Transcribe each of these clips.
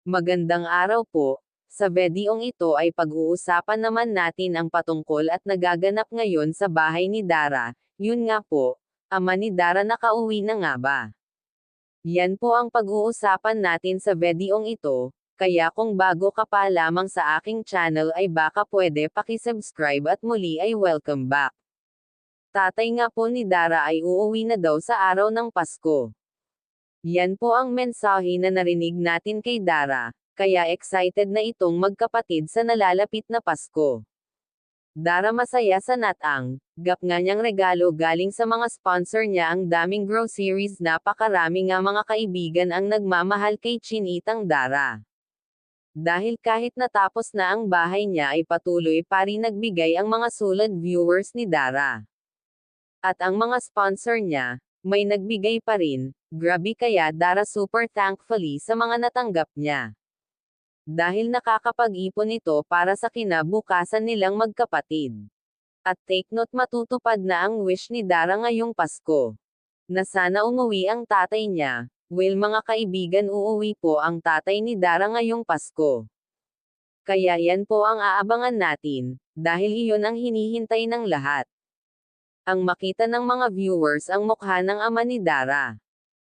Magandang araw po. Sa videong ito ay pag-uusapan naman natin ang patungkol at nagaganap ngayon sa bahay ni Dara. Yun nga po, ama ni Dara nakauwi na nga ba? Yan po ang pag-uusapan natin sa videong ito, kaya kung bago ka pa lamang sa aking channel ay baka pwede pakisubscribe at muli ay welcome back. Tatay nga po ni Dara ay uuwi na daw sa araw ng Pasko. Yan po ang mensahe na narinig natin kay Dara, kaya excited na itong magkapatid sa nalalapit na Pasko. Dara masaya sa natang, gap nga niyang regalo galing sa mga sponsor niya ang daming groceries, napakarami nga mga kaibigan ang nagmamahal kay Chinitang Dara. Dahil kahit natapos na ang bahay niya ay patuloy pa rin nagbigay ang mga sulad viewers ni Dara. At ang mga sponsor niya, may nagbigay pa rin, grabe kaya Dara super thankfully sa mga natanggap niya. Dahil nakakapag-ipon ito para sa kinabukasan nilang magkapatid. At take note, matutupad na ang wish ni Dara ngayong Pasko. Na sana umuwi ang tatay niya. Well mga kaibigan, uuwi po ang tatay ni Dara ngayong Pasko. Kaya yan po ang aabangan natin, dahil iyon ang hinihintay ng lahat. Ang makita ng mga viewers ang mukha ng ama ni Dara.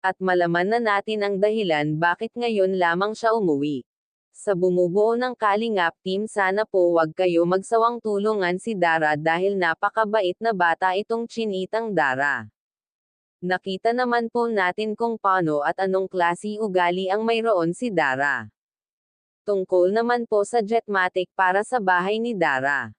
At malaman na natin ang dahilan bakit ngayon lamang siya umuwi. Sa bumubuo ng Kalingap team, sana po wag kayo magsawang tulungan si Dara dahil napakabait na bata itong Chinitang Dara. Nakita naman po natin kung paano at anong klase ugali ang mayroon si Dara. Tungkol naman po sa Jetmatic para sa bahay ni Dara.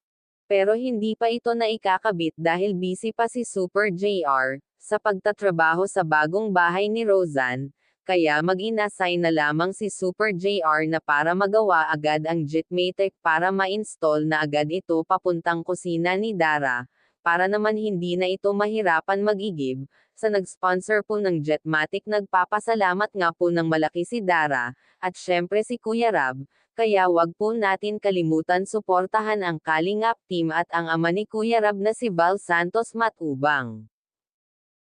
Pero hindi pa ito na ikakabit dahil busy pa si Super JR, sa pagtatrabaho sa bagong bahay ni Rozan, kaya mag-inassign na lamang si Super JR na para magawa agad ang Jetmatic para ma-install na agad ito papuntang kusina ni Dara, para naman hindi na ito mahirapan mag-igib. Sa nag-sponsor po ng Jetmatic, nagpapasalamat nga po ng malaki si Dara, at syempre si Kuya Rab, kaya wag po natin kalimutan suportahan ang Kalingap team at ang ama ni Kuya Rab na si Val Santos Matubang.